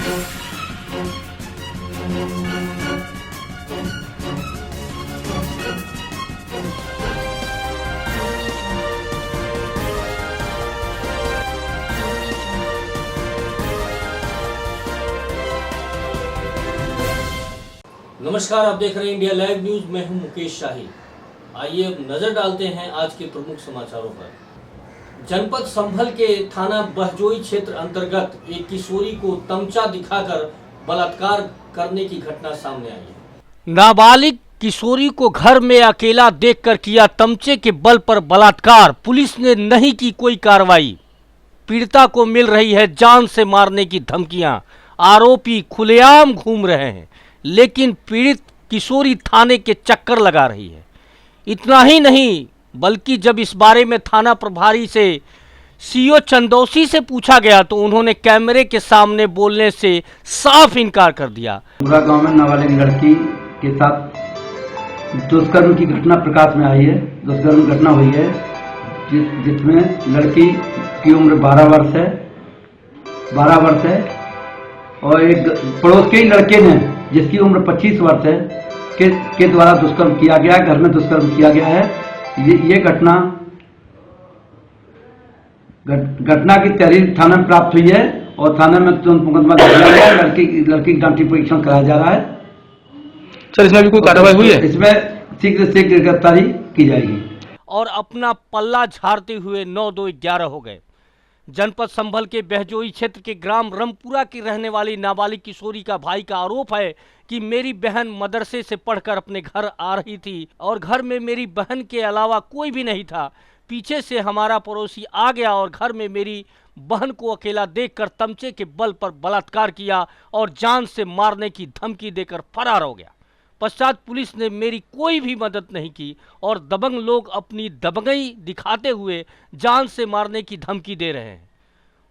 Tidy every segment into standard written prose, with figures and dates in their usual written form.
नमस्कार, आप देख रहे हैं इंडिया लाइव न्यूज। मैं हूं मुकेश शाही। आइए अब नजर डालते हैं आज के प्रमुख समाचारों पर। जनपद संभल के थाना बहजोई क्षेत्र अंतर्गत एक किशोरी को तमचा दिखाकर बलात्कार करने की घटना सामने आई है। नाबालिग किशोरी को घर में अकेला देखकर किया तमचे के बल पर बलात्कार। पुलिस ने नहीं की कोई कार्रवाई। पीड़िता को मिल रही है जान से मारने की धमकियां। आरोपी खुलेआम घूम रहे हैं, लेकिन पीड़ित किशोरी थाने के चक्कर लगा रही है। इतना ही नहीं, बल्कि जब इस बारे में थाना प्रभारी से सीओ चंदौसी से पूछा गया तो उन्होंने कैमरे के सामने बोलने से साफ इनकार कर दिया। पूरा गांव में नाबालिग लड़की के साथ दुष्कर्म की घटना प्रकाश में आई है। दुष्कर्म घटना हुई है जिसमें लड़की की उम्र 12 वर्ष है और एक पड़ोस के ही लड़के ने जिसकी उम्र 25 वर्ष है के द्वारा दुष्कर्म किया गया, घर में दुष्कर्म किया गया है। ये घटना की तहरीर थाना में प्राप्त हुई है और थाना में तुरंत मुकदमा दर्ज किया गया है। लड़की का डॉक्टरी परीक्षण कराया जा रहा है। सर, इसमें भी कोई कार्रवाई हुई है? इसमें शीघ्र से शीघ्र गिरफ्तारी की जाएगी। और अपना पल्ला झाड़ते हुए 9-2-11 हो गए। जनपद संभल के बहजोई क्षेत्र के ग्राम रमपुरा की रहने वाली नाबालिग किशोरी का भाई का आरोप है कि मेरी बहन मदरसे से पढ़कर अपने घर आ रही थी और घर में मेरी बहन के अलावा कोई भी नहीं था। पीछे से हमारा पड़ोसी आ गया और घर में मेरी बहन को अकेला देखकर तमचे के बल पर बलात्कार किया और जान से मारने की धमकी देकर फरार हो गया। पश्चात पुलिस ने मेरी कोई भी मदद नहीं की और दबंग लोग अपनी दबंगई दिखाते हुए जान से मारने की धमकी दे रहे हैं।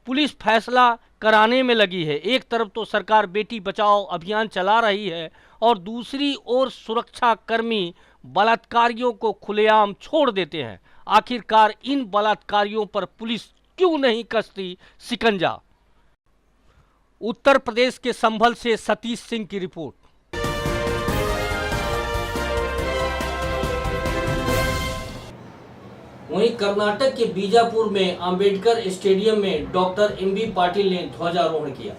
पुलिस फैसला कराने में लगी है। एक तरफ तो सरकार बेटी बचाओ अभियान चला रही है और दूसरी ओर सुरक्षा कर्मी बलात्कारियों को खुलेआम छोड़ देते हैं। आखिरकार इन बलात्कारियों पर पुलिस क्यों नहीं कसती शिकंजा? उत्तर प्रदेश के संभल से सतीश सिंह की रिपोर्ट। वहीं कर्नाटक के बीजापुर में अंबेडकर स्टेडियम में डॉक्टर एमबी पाटिल ने ध्वजारोहण किया।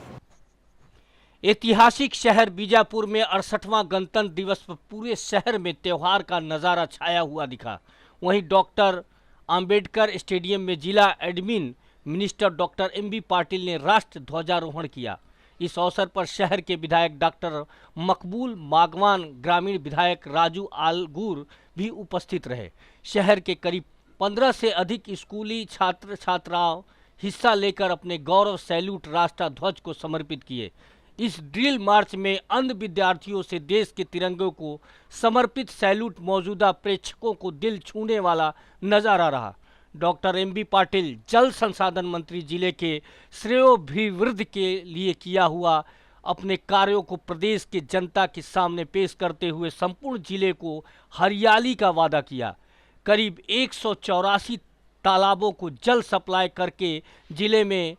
ऐतिहासिक शहर बीजापुर में 68वां गणतंत्र दिवस पर पूरे शहर में त्योहार का नज़ारा छाया हुआ दिखा। वहीं डॉक्टर अंबेडकर स्टेडियम में जिला admin minister doctor MB Patil ने राष्ट्र ध्वजारोहण किया। इस अवसर पर शहर के विधायक डॉक्टर मकबूल मागवान, ग्रामीण विधायक राजू आलगूर भी उपस्थित रहे। शहर के करीब 15 से अधिक स्कूली छात्र छात्राओं हिस्सा लेकर अपने गौरव सैल्यूट राष्ट्र ध्वज को समर्पित किए। इस ड्रिल मार्च में अंध विद्यार्थियों से देश के तिरंगे को समर्पित सैल्यूट मौजूदा प्रेक्षकों को दिल छूने वाला नजारा रहा। डॉक्टर एमबी पाटिल जल संसाधन मंत्री जिले के श्रेयोभिवृद्धि के लिए किया हुआ अपने कार्यों को प्रदेश की जनता के सामने पेश करते हुए संपूर्ण जिले को हरियाली का वादा किया। करीब 184 तालाबों को जल सप्लाई करके जिले में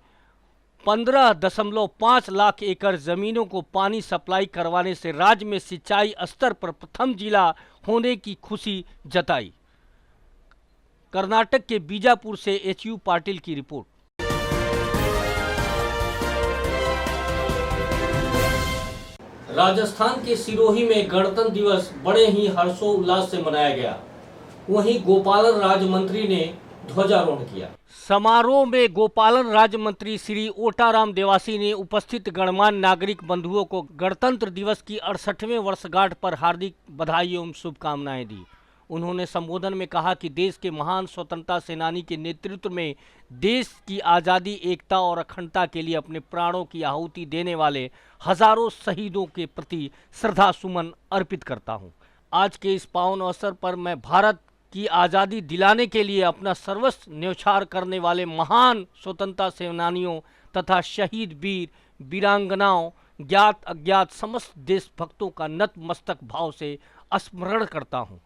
15.5 लाख एकड़ जमीनों को पानी सप्लाई करवाने से राज्य में सिंचाई स्तर पर प्रथम जिला होने की खुशी जताई। कर्नाटक के बीजापुर से एचयू पाटिल की रिपोर्ट। राजस्थान के सिरोही में गणतंत्र दिवस बड़े ही हर्षोल्लास से मनाया गया। वहीं गोपालन राज्य मंत्री ने ध्वजारोहण किया। समारोह में गोपालन राज्य मंत्री श्री ओटाराम देवासी ने उपस्थित गणमान्य नागरिक बंधुओं को गणतंत्र दिवस की 68वें वर्षगांठ पर हार्दिक बधाई एवं शुभकामनाएं दी। उन्होंने संबोधन में कहा कि देश के महान स्वतंत्रता सेनानी के नेतृत्व में देश की आज़ादी, एकता और अखंडता के लिए अपने प्राणों की आहुति देने वाले हजारों शहीदों के प्रति श्रद्धा सुमन अर्पित करता हूं। आज के इस पावन अवसर पर मैं भारत की आज़ादी दिलाने के लिए अपना सर्वस्व न्यौछावर करने वाले महान स्वतंत्रता सेनानियों तथा शहीद वीर वीरांगनाओं, ज्ञात अज्ञात समस्त देशभक्तों का नतमस्तक भाव से स्मरण करता हूं।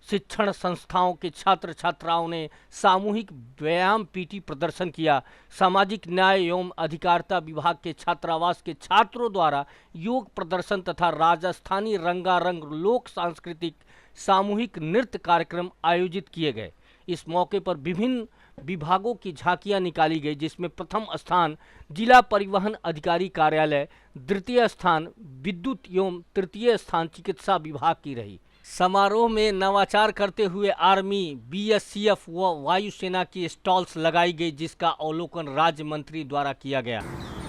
शिक्षण संस्थाओं के छात्र छात्राओं ने सामूहिक व्यायाम पीटी प्रदर्शन किया। सामाजिक न्याय एवं अधिकारिता विभाग के छात्रावास के छात्रों द्वारा योग प्रदर्शन तथा राजस्थानी रंगारंग लोक सांस्कृतिक सामूहिक नृत्य कार्यक्रम आयोजित किए गए। इस मौके पर विभिन्न विभागों की झांकियां निकाली गई, जिसमें प्रथम स्थान जिला परिवहन अधिकारी कार्यालय, द्वितीय स्थान विद्युत एवं तृतीय स्थान चिकित्सा विभाग की रही। समारोह में नवाचार करते हुए आर्मी, बीएससीएफ व वायुसेना की स्टॉल्स लगाई गई, जिसका अवलोकन राज्य मंत्री द्वारा किया गया।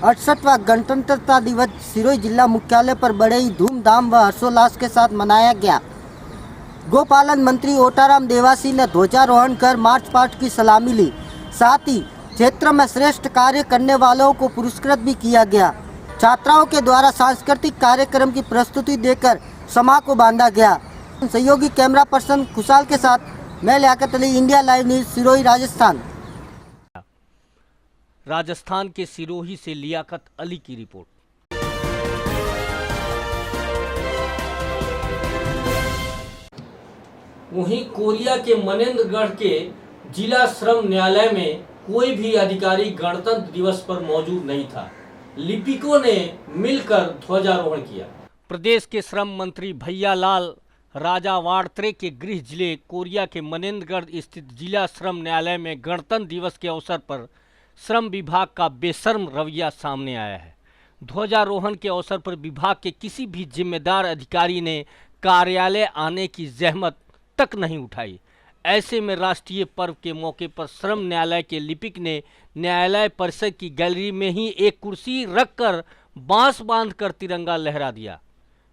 68वां गणतंत्रता दिवस सिरोही जिला मुख्यालय पर बड़े ही धूमधाम व हर्षोल्लास के साथ मनाया गया। गोपालन मंत्री ओटाराम देवासी ने ध्वजारोहण कर मार्च पास्ट की सलामी ली। साथ ही क्षेत्र में श्रेष्ठ कार्य करने वालों को पुरस्कृत भी किया गया। छात्राओं के द्वारा सांस्कृतिक कार्यक्रम की प्रस्तुति देकर समा को बांधा गया। सहयोगी कैमरा पर्सन खुशाल के साथ मैं Liaquat Ali, India live news, Sirohi Rajasthan. Rajasthan के सिरोही से लियाकत अली की रिपोर्ट। वहीं कोरिया के मनेंद्रगढ़ के जिला श्रम न्यायालय में कोई भी अधिकारी गणतंत्र दिवस पर मौजूद नहीं था। लिपिकों ने मिलकर ध्वजारोहण किया। प्रदेश के श्रम मंत्री भैयालाल राजावाड़त्रे के गृह जिले कोरिया के मनेंद्रगढ़ स्थित जिला श्रम न्यायालय में गणतंत्र दिवस के अवसर पर श्रम विभाग का बेशर्म रवैया सामने आया है। ध्वजारोहण के अवसर पर विभाग के किसी भी जिम्मेदार अधिकारी ने कार्यालय आने की जहमत तक नहीं उठाई। ऐसे में राष्ट्रीय पर्व के मौके पर श्रम न्यायालय के लिपिक ने न्यायालय परिसर की गैलरी में ही एक कुर्सी रखकर बांस बांधकर तिरंगा लहरा दिया।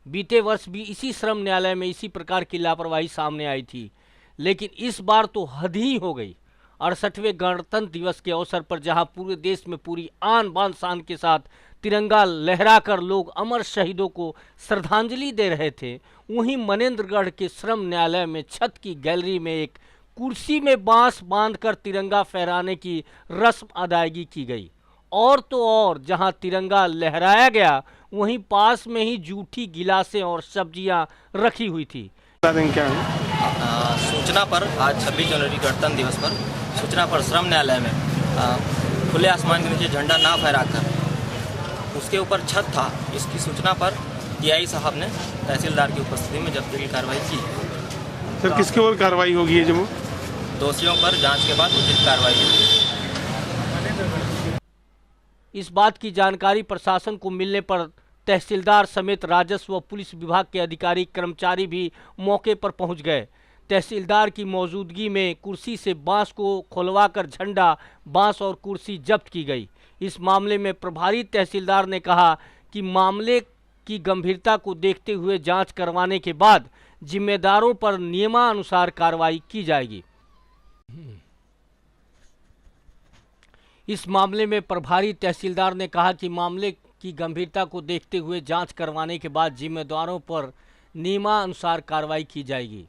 बीते वर्ष भी इसी श्रम न्यायालय में इसी प्रकार की लापरवाही सामने आई थी, लेकिन इस बार तो हद ही हो गई। 68वें गणतंत्र दिवस के अवसर पर जहां पूरे देश में पूरी आन बान शान के साथ तिरंगा लहराकर लोग अमर शहीदों को श्रद्धांजलि दे रहे थे, वहीं मनेंद्रगढ़ के श्रम न्यायालय में छत की गैलरी में एक कुर्सी में बांस बांधकर तिरंगा फहराने की रस्म अदायगी की गई। और तो और जहां तिरंगा लहराया गया, वहीं पास में ही जूठी गिलासें और सब्जियां रखी हुई थी। सूचना पर आज 26 जनवरी गणतंत्र दिवस पर सूचना पर श्रम न्यायालय में खुले आसमान के नीचे झंडा ना फहराकर उसके ऊपर छत था, इसकी सूचना पर टीआई साहब ने तहसीलदार की उपस्थिति में जब्ती की कार्रवाई की। सर, किसके ओर कार्रवाई होगी है? जब दोषियों पर जांच के बाद उचित कार्रवाई होगी। इस बात की जानकारी प्रशासन को मिलने पर तहसीलदार समेत राजस्व व पुलिस विभाग के अधिकारी कर्मचारी भी मौके पर पहुंच गए। तहसीलदार की मौजूदगी में कुर्सी से बांस को खोलवाकर झंडा, बांस और कुर्सी जब्त की गई। इस मामले में प्रभारी तहसीलदार ने कहा कि मामले की गंभीरता को देखते हुए जांच करवाने के बाद जिम्मेदारों पर नियमानुसार कार्रवाई की जाएगी। इस मामले में प्रभारी तहसीलदार ने कहा कि मामले की गंभीरता को देखते हुए जांच करवाने के बाद जिम्मेदारों पर नियमानुसार कार्रवाई की जाएगी।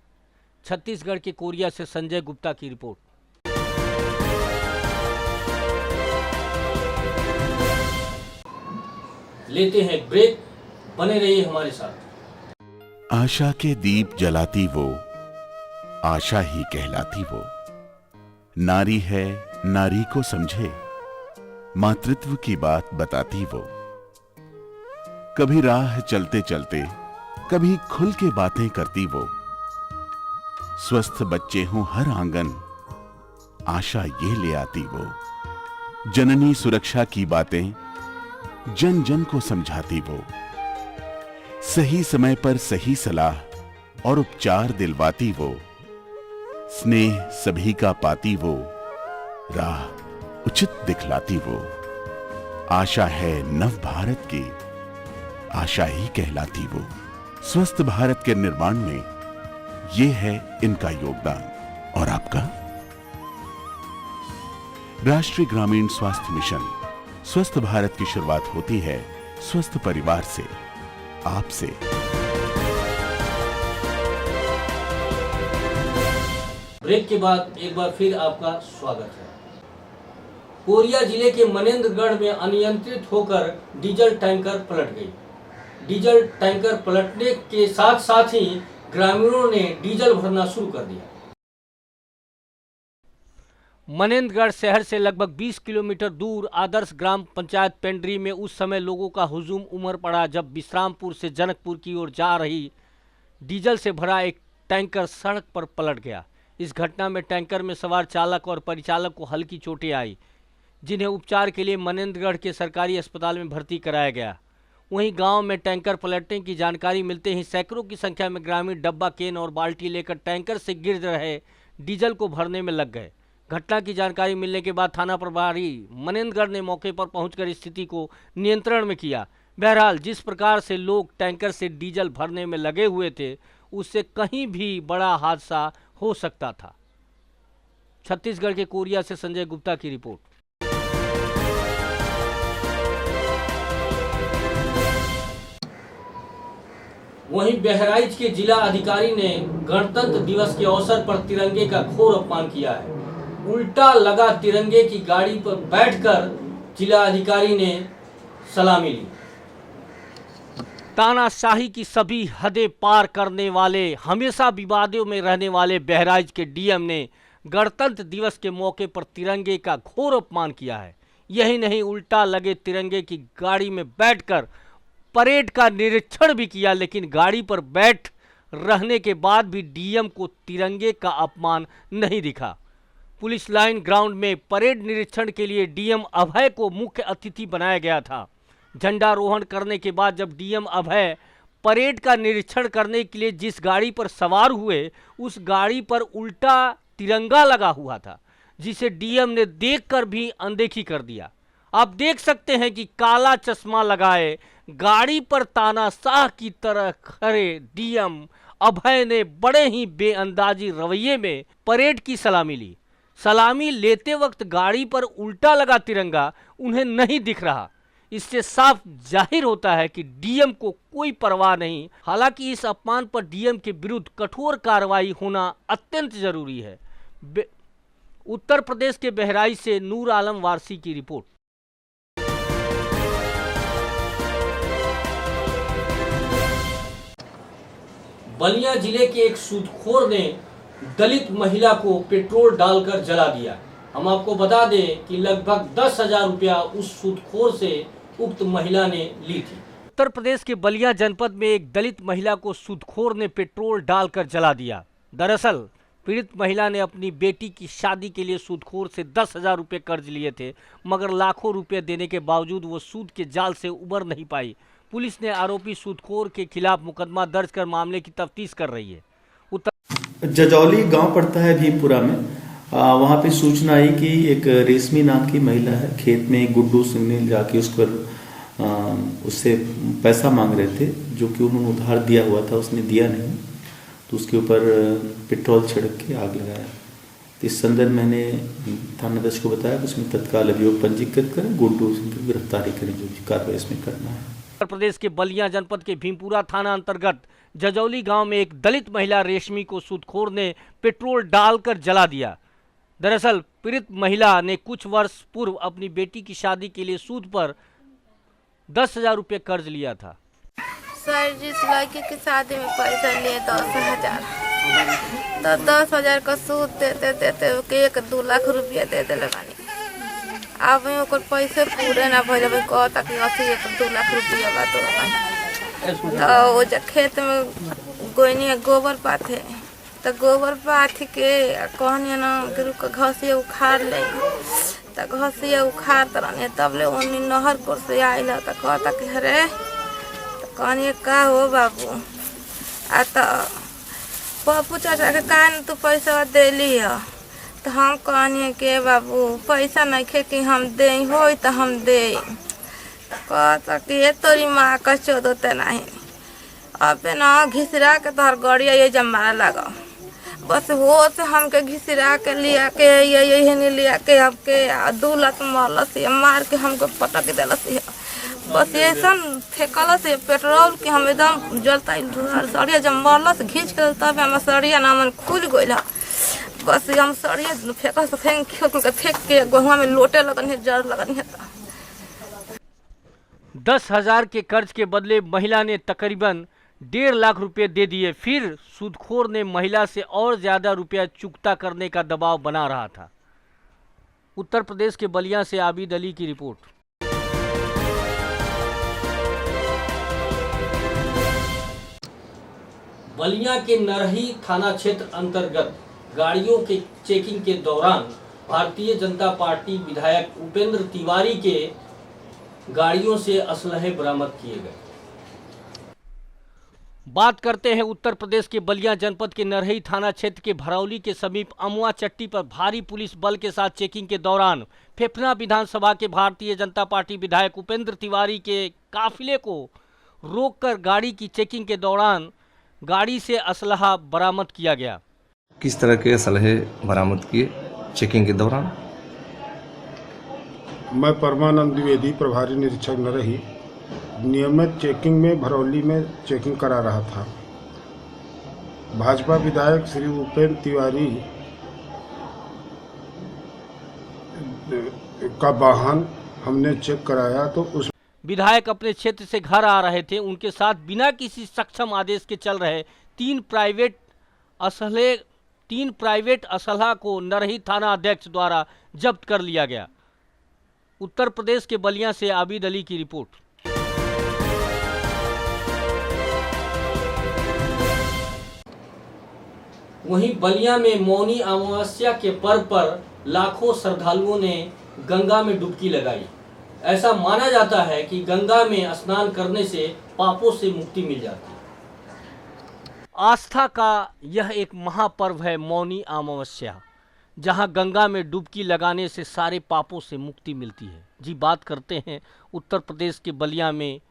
छत्तीसगढ़ के कोरिया से संजय गुप्ता की रिपोर्ट। लेते हैं ब्रेक, बने रहिए हमारे साथ। आशा के दीप जलाती वो, आशा ही कहलाती वो। नारी है, नारी को समझे, मातृत्व की बात बताती वो। कभी राह चलते चलते, कभी खुल के बातें करती वो। स्वस्थ बच्चे हों हर आंगन, आशा ये ले आती वो। जननी सुरक्षा की बातें जन जन को समझाती वो। सही समय पर सही सलाह और उपचार दिलवाती वो। स्नेह सभी का पाती वो, राह उचित दिखलाती वो। आशा है नव भारत की, आशा ही कहलाती वो। स्वस्थ भारत के निर्माण में ये है इनका योगदान। और आपका? राष्ट्रीय ग्रामीण स्वास्थ्य मिशन। स्वस्थ भारत की शुरुआत होती है स्वस्थ परिवार से, आपसे। ब्रेक के बाद एक बार फिर आपका स्वागत है। कोरिया जिले के मनेंद्रगढ़ में अनियंत्रित होकर डीजल टैंकर पलट गई। डीजल टैंकर पलटने के साथ साथ ही ग्रामीणों ने डीजल भरना शुरू कर दिया। मनेंद्रगढ़ शहर से लगभग 20 किलोमीटर दूर आदर्श ग्राम पंचायत पेंड्री में उस समय लोगों का हुजूम उमड़ पड़ा जब विश्रामपुर से जनकपुर की ओर जा रही डीजल से भरा एक टैंकर सड़क पर पलट गया। इस घटना में टैंकर में सवार चालक और परिचालक को हल्की चोटें आई, जिन्हें उपचार के लिए मनेंद्रगढ़ के सरकारी अस्पताल में भर्ती कराया गया। वहीं गांव में टैंकर पलटने की जानकारी मिलते ही सैकड़ों की संख्या में ग्रामीण डब्बा, केन और बाल्टी लेकर टैंकर से गिर रहे डीजल को भरने में लग गए। घटना की जानकारी मिलने के बाद थाना प्रभारी मनेंद्रगढ़ ने मौके पर पहुंचकर स्थिति को नियंत्रण में किया। बहरहाल जिस प्रकार से लोग टैंकर से डीजल भरने में लगे हुए थे, उससे कहीं भी बड़ा हादसा हो सकता था। छत्तीसगढ़ के कोरिया से संजय गुप्ता की रिपोर्ट। वहीं बहराइच के जिला अधिकारी ने गणतंत्र दिवस के अवसर पर तिरंगे का घोर अपमान किया है। उल्टा लगा तिरंगे की गाड़ी पर बैठकर जिला अधिकारी ने सलामी ली। तानाशाही की सभी हदें पार करने वाले, हमेशा विवादों में रहने वाले बहराइच के डीएम ने गणतंत्र दिवस के मौके पर तिरंगे का घोर अपमान किया है। यही नहीं, उल्टा लगे तिरंगे की गाड़ी में बैठकर परेड का निरीक्षण भी किया, लेकिन गाड़ी पर बैठ रहने के बाद भी डीएम को तिरंगे का अपमान नहीं दिखा। पुलिस लाइन ग्राउंड में परेड निरीक्षण के लिए डीएम अभय को मुख्य अतिथि बनाया गया था। झंडारोहण करने के बाद जब डीएम अभय परेड का निरीक्षण करने के लिए जिस गाड़ी पर सवार हुए, उस गाड़ी पर उल्टा तिरंगा लगा हुआ था, जिसे डीएम ने देखकर भी अनदेखी कर दिया। आप देख सकते हैं कि काला चश्मा लगाए गाड़ी पर तानाशाह की तरह खड़े डीएम अभय ने बड़े ही बेअंदाजी रवैये में परेड की सलामी ली। सलामी लेते वक्त गाड़ी पर उल्टा लगा तिरंगा उन्हें नहीं दिख रहा। इससे साफ जाहिर होता है कि डीएम को कोई परवाह नहीं। हालांकि इस अपमान पर डीएम के विरुद्ध कठोर कार्रवाई होना अत्यंत जरूरी है। उत्तर प्रदेश के बहराइच से नूर आलम वारसी की रिपोर्ट। बलिया जिले के एक सूदखोर ने दलित महिला को पेट्रोल डालकर जला दिया। हम आपको बता दें कि लगभग 10,000 रुपया उस सूदखोर से उक्त महिला ने ली थी। उत्तर प्रदेश के बलिया जनपद में एक दलित महिला को सूदखोर ने पेट्रोल डालकर जला दिया। दरअसल पीड़ित महिला ने अपनी बेटी की शादी के लिए सूदखोर से 10,000 रुपये कर्ज लिए थे, मगर लाखों रुपए देने के बावजूद वो सूद के जाल से उबर नहीं पाई। पुलिस ने आरोपी सूदखोर के खिलाफ मुकदमा दर्ज कर मामले की तफ्तीश कर रही है। जजौली गांव पड़ता है भीमपुरा में। वहां पे सूचना आई कि एक रेशमी नाम की महिला है, खेत में गुड्डू सुनील जाके उस पर उससे पैसा मांग रहे थे, जो कि उन्होंने उधार दिया हुआ था, उसने दिया नहीं, तो उसके ऊपर पेट्रोल छिड़क के आग लगाया। तो इस संदर्भ मैंने थानाध्यक्ष को बताया कि उसमें तत्काल अभियोग पंजीकृत करें, गुड्डू की गिरफ्तारी करें, जो भी कार्रवाई इसमें करना है। उत्तर प्रदेश के बलिया जनपद के भीमपुरा थाना अंतर्गत जजौली गांव में एक दलित महिला रेशमी को सूदखोर ने पेट्रोल डालकर जला दिया। दरअसल पीड़ित महिला ने कुछ वर्ष पूर्व अपनी बेटी की शादी के लिए सूद पर 10,000 रुपये कर्ज लिया था। सर, जिस लड़की की शादी में पैसा लिए 10,000, तो 10,000 का सूद देते देते 1-2 लाख रुपया दे दे लगानी। अब ओकर पैसे पूरे ना भइल, कहता कि 80-1-2 लाख रुपया बा तो लगानी। तो वो जब खेत में गोइनी गोबर पाथे, तो गोबर पाथ के कहनी ना कि रुक घसिया उखाड़ ले, तो घसिया उखाड़ तरह तब ले उन्नी नहर पर से आइल, तो कहता कि अरे, तो कहनी का हो बाबू, आ तो पप्पू चाचा के कान तू पैसा दे लिया। तो हम कहनी के बाबू पैसा नहीं खे कि हम दे हो तो हम दे। कहता कि ये तोरी माँ का चोदते नहीं, अब ना घिसरा के तोहर गड़िया ये जमारा लगा, बस वो से हमके घिसरा के लिया के ये नहीं लिया के आपके 2 लाख मारलस, मार के हमको पटक दिलस। बस ये सब फेंकल से पेट्रोल के हम एकदम जलता सड़िया जब मारलस घींच के तब हम सड़िया ना मन खुल गई। बस हम सड़िया फेंक फेंक के गहुआ में लोटे लगन है, जड़ लगन है। 10,000 के कर्ज के बदले महिला ने तकरीबन 1.5 लाख रुपए दे दिए, फिर सूदखोर ने महिला से और ज्यादा रुपया चुकता करने का दबाव बना रहा था। उत्तर प्रदेश के बलिया से आबिद अली की रिपोर्ट। बलिया के नरही थाना क्षेत्र अंतर्गत गाड़ियों के चेकिंग के दौरान भारतीय जनता पार्टी विधायक उपेंद्र तिवारी के गाड़ियों से असलहे बरामद किए गए। बात करते हैं उत्तर प्रदेश के बलिया जनपद के नरही थाना क्षेत्र के भरौली के समीप अमुआ चट्टी पर भारी पुलिस बल के साथ चेकिंग के दौरान फेफना विधानसभा के भारतीय जनता पार्टी विधायक उपेंद्र तिवारी के काफिले को रोककर गाड़ी की चेकिंग के दौरान गाड़ी से असलहा बरामद किया गया। किस तरह के असलहे बरामद किए चेकिंग के दौरान? मैं परमानंद द्विवेदी, प्रभारी निरीक्षक नरही, नियमित चेकिंग में भरौली में चेकिंग करा रहा था। भाजपा विधायक श्री उपेंद्र तिवारी का वाहन हमने चेक कराया तो उस विधायक अपने क्षेत्र से घर आ रहे थे। उनके साथ बिना किसी सक्षम आदेश के चल रहे तीन प्राइवेट असलहा को नरही थाना अध्यक्ष द्वारा जब्त कर लिया गया। उत्तर प्रदेश के बलिया से आबिद अली की रिपोर्ट। वहीं बलिया में मौनी अमावस्या के पर्व पर लाखों श्रद्धालुओं ने गंगा में डुबकी लगाई। ऐसा माना जाता है कि गंगा में स्नान करने से पापों से मुक्ति मिल जाती है। आस्था का यह एक महापर्व है मौनी अमावस्या, जहां गंगा में डुबकी लगाने से सारे पापों से मुक्ति मिलती है। जी, बात करते हैं उत्तर प्रदेश के बलिया में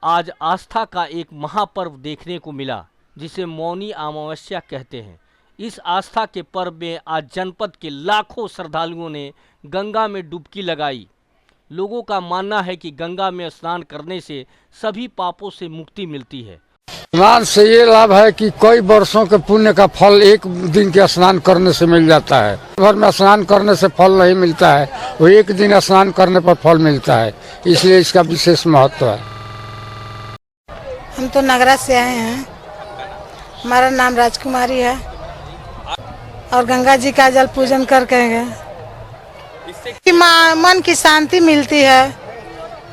आज आस्था का एक महापर्व देखने को मिला, जिसे मौनी अमावस्या कहते हैं। इस आस्था के पर्व में आज जनपद के लाखों श्रद्धालुओं ने गंगा में डुबकी लगाई। लोगों का मानना है कि गंगा में स्नान करने से सभी पापों से मुक्ति मिलती है। स्नान से ये लाभ है कि कई वर्षों के पुण्य का फल एक दिन के स्नान करने से मिल जाता है। भर में स्नान करने से फल नहीं मिलता है, वो एक दिन स्नान करने पर फल मिलता है, इसलिए इसका विशेष महत्व है। हम तो नगरा से आए हैं, हमारा नाम राजकुमारी है और गंगा जी का जल पूजन करके गए। मन की शांति मिलती है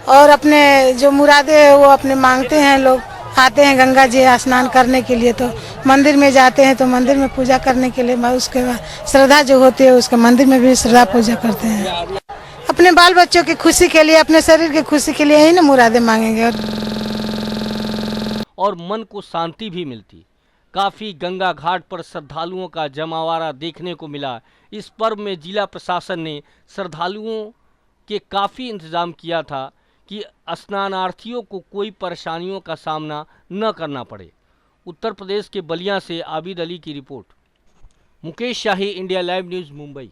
और अपने जो मुरादे है वो अपने मांगते हैं। लोग आते हैं गंगा जी स्नान करने के लिए, तो मंदिर में जाते हैं तो मंदिर में पूजा करने के लिए, उसके बाद श्रद्धा जो होती है उसके मंदिर में भी श्रद्धा पूजा करते हैं। अपने बाल बच्चों की खुशी के लिए, अपने शरीर की खुशी के लिए ही ना मुरादे मांगेंगे। और मन को शांति भी मिलती। काफ़ी गंगा घाट पर श्रद्धालुओं का जमावड़ा देखने को मिला। इस पर्व में जिला प्रशासन ने श्रद्धालुओं के काफ़ी इंतजाम किया था कि स्नानार्थियों को कोई परेशानियों का सामना न करना पड़े। उत्तर प्रदेश के बलिया से आबिद अली की report. Mukesh Shahi, India live news, Mumbai.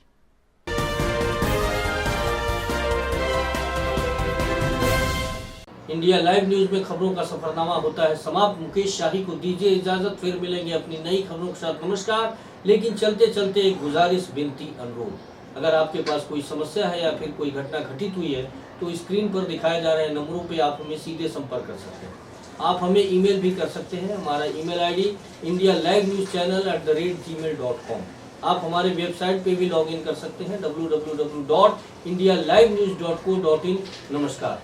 India live news में खबरों का सफरनामा होता है समाप्त। मुकेश शाही को दीजिए इजाजत, फिर मिलेंगे अपनी नई खबरों के साथ। नमस्कार। लेकिन चलते चलते एक गुजारिश, विनती, अनुरोध, अगर आपके पास कोई समस्या है या फिर कोई घटना घटित हुई है तो स्क्रीन पर दिखाए जा रहे नंबरों पे आप हमें सीधे संपर्क कर सकते हैं। आप हमें ईमेल भी कर सकते हैं। हमारा ईमेल आईडी indialivenewschannel@gmail.com। आप हमारे वेबसाइट पे भी लॉगिन कर सकते हैं www.indialivenews.co.in। नमस्कार।